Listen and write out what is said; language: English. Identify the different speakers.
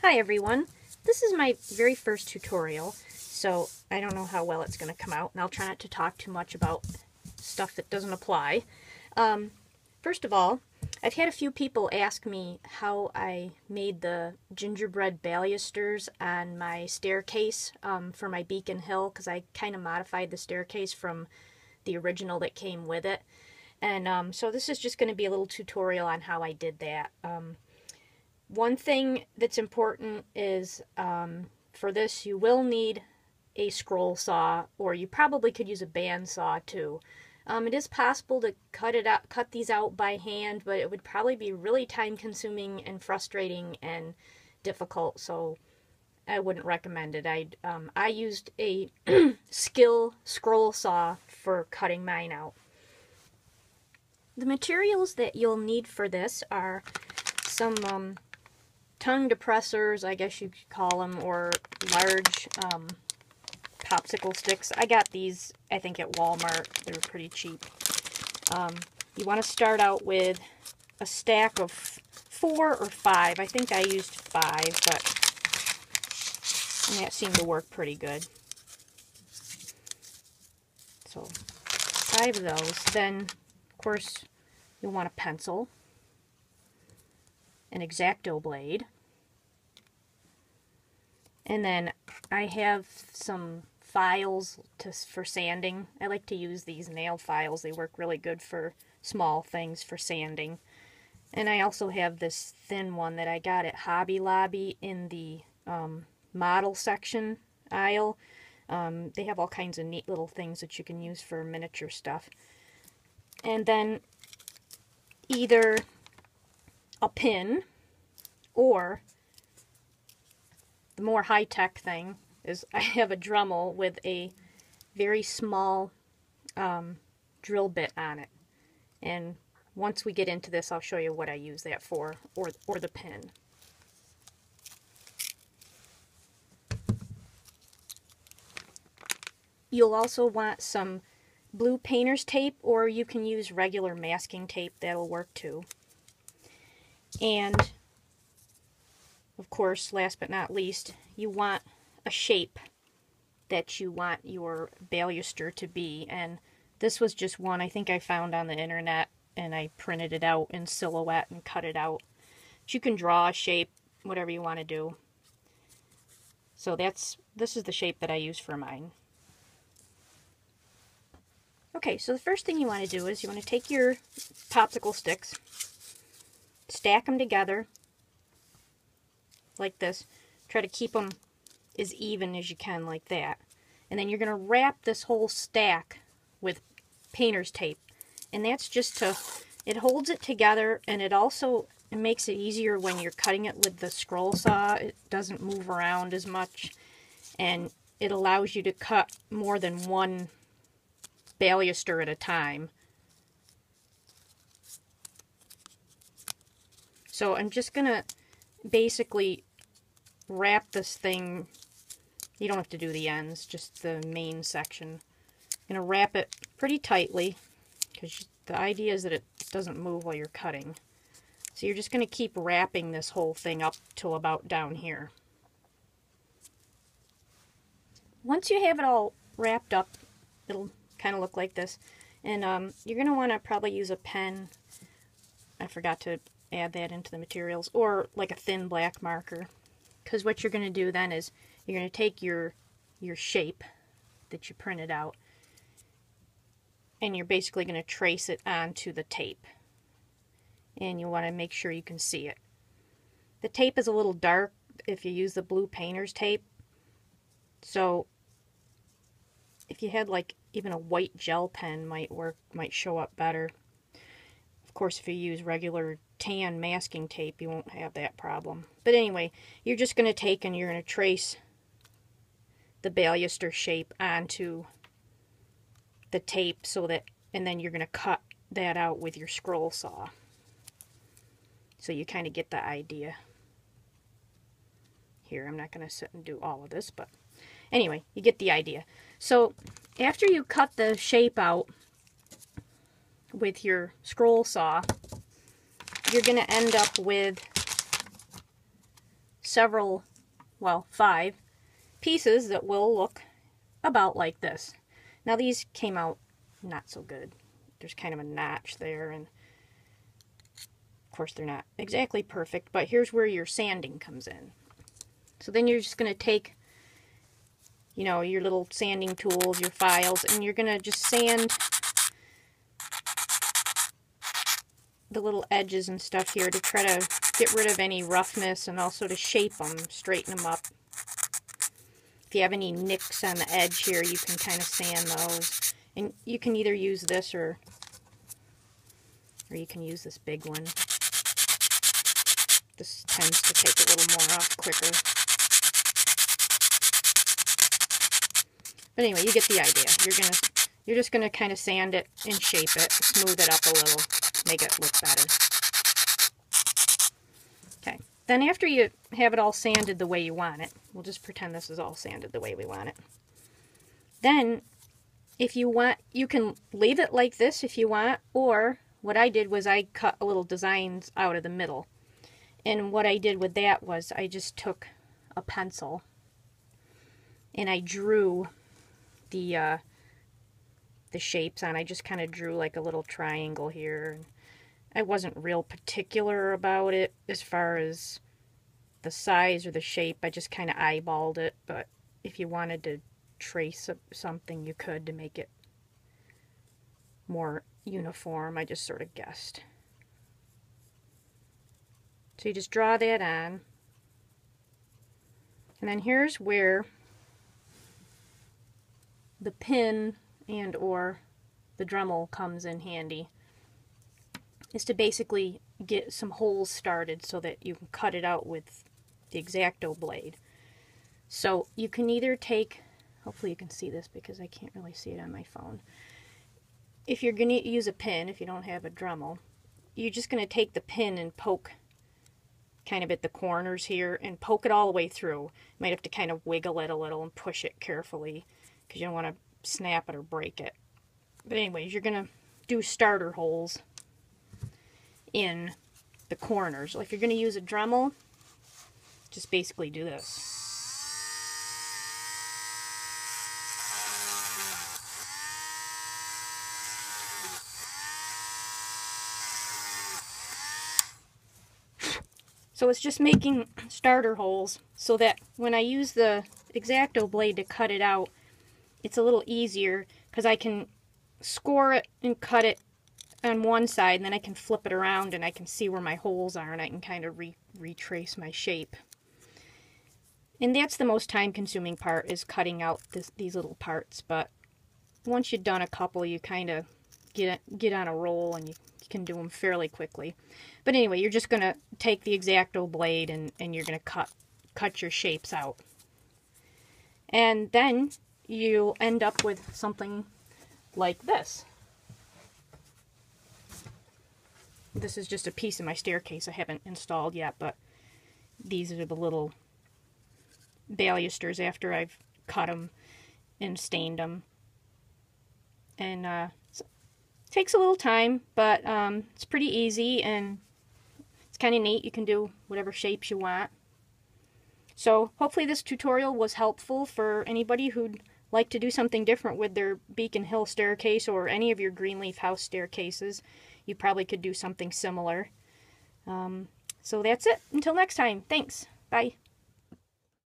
Speaker 1: Hi everyone, this is my very first tutorial, so I don't know how well it's going to come out, and I'll try not to talk too much about stuff that doesn't apply. First of all, I've had a few people ask me how I made the gingerbread balusters on my staircase for my Beacon Hill, because I kind of modified the staircase from the original that came with it. And so this is just going to be a little tutorial on how I did that. One thing that's important is for this you will need a scroll saw, or you probably could use a band saw too. It is possible to cut these out by hand, but it would probably be really time consuming and frustrating and difficult, so I wouldn't recommend it. I used a skill scroll saw for cutting mine out. The materials that you'll need for this are some tongue depressors, I guess you could call them, or large popsicle sticks. I got these, I think, at Walmart. They were pretty cheap. You want to start out with a stack of 4 or 5. I think I used 5, and that seemed to work pretty good. So 5 of those. Then, of course, you'll want a pencil, an X-Acto blade, and then I have some files for sanding. I like to use these nail files. They work really good for small things for sanding. And I also have this thin one that I got at Hobby Lobby in the model section aisle. They have all kinds of neat little things that you can use for miniature stuff. And then either a pin, or the more high-tech thing is I have a Dremel with a very small drill bit on it. And once we get into this, I'll show you what I use that for, or the pin. You'll also want some blue painter's tape, or you can use regular masking tape. That'll work too. And of course, last but not least, you want a shape that you want your baluster to be. And this was just one I think I found on the internet, and I printed it out in Silhouette and cut it out. But you can draw a shape, whatever you want to do. So this is the shape that I use for mine. Okay, so the first thing you want to do is you want to take your popsicle sticks, stack them together like this. Try to keep them as even as you can, like that. And then you're going to wrap this whole stack with painter's tape. And that's just it holds it together, and it makes it easier when you're cutting it with the scroll saw. It doesn't move around as much, and it allows you to cut more than one baluster at a time. So I'm just going to basically wrap this thing. You don't have to do the ends, just the main section. I'm going to wrap it pretty tightly, because the idea is that it doesn't move while you're cutting. So you're just going to keep wrapping this whole thing up till about down here. Once you have it all wrapped up, it'll kind of look like this. And you're going to want to probably use a pen. I forgot to add that into the materials, or like a thin black marker, because what you're going to do then is you're going to take your shape that you printed out, and you're basically going to trace it onto the tape, and you want to make sure you can see it. The tape is a little dark if you use the blue painter's tape, so if you had like even a white gel pen might show up better. Of course, if you use regular tan masking tape, you won't have that problem. But anyway, you're just going to take and you're going to trace the baluster shape onto the tape, and then you're going to cut that out with your scroll saw. So you kind of get the idea. Here, I'm not going to sit and do all of this, but anyway, you get the idea. So after you cut the shape out with your scroll saw, you're going to end up with several, well, 5 pieces that will look about like this. Now these came out not so good. There's kind of a notch there, and of course they're not exactly perfect, but here's where your sanding comes in. So then you're just going to take, you know, your little sanding tools, your files, and you're going to just sand the little edges and stuff here to try to get rid of any roughness and also to shape them, straighten them up. If you have any nicks on the edge here, you can kind of sand those. And you can either use this or you can use this big one. This tends to take a little more off quicker. But anyway, you get the idea. You're just gonna kind of sand it and shape it, smooth it up a little, make it look better. Okay. Then after you have it all sanded the way you want it, we'll just pretend this is all sanded the way we want it. Then, if you want, you can leave it like this if you want, or what I did was I cut a little designs out of the middle. And what I did with that was I just took a pencil and I drew the shapes on. I just kind of drew like a little triangle here. I wasn't real particular about it as far as the size or the shape. I just kind of eyeballed it, but if you wanted to trace something, you could to make it more uniform. I just sort of guessed. So you just draw that on. And then here's where the pin and or the Dremel comes in handy, is to basically get some holes started so that you can cut it out with the X-Acto blade. So you can either take, hopefully you can see this because I can't really see it on my phone. If you're going to use a pin, if you don't have a Dremel, you're just going to take the pin and poke kind of at the corners here and poke it all the way through. You might have to kind of wiggle it a little and push it carefully because you don't want to snap it or break it. But anyways, you're going to do starter holes in the corners. So if you're going to use a Dremel, just basically do this. So it's just making starter holes so that when I use the X-Acto blade to cut it out, it's a little easier because I can score it and cut it on one side, and then I can flip it around and I can see where my holes are and I can kind of retrace my shape. And that's the most time-consuming part, is cutting out these little parts. But once you've done a couple, you kind of get on a roll and you can do them fairly quickly. But anyway, you're just going to take the X-Acto blade and you're going to cut your shapes out. And then you'll end up with something like this. This is just a piece of my staircase I haven't installed yet, but these are the little balusters after I've cut them and stained them. And so it takes a little time, but it's pretty easy and it's kind of neat. You can do whatever shapes you want. So hopefully this tutorial was helpful for anybody who'd like to do something different with their Beacon Hill staircase or any of your Greenleaf House staircases. You probably could do something similar. So that's it. Until next time. Thanks. Bye.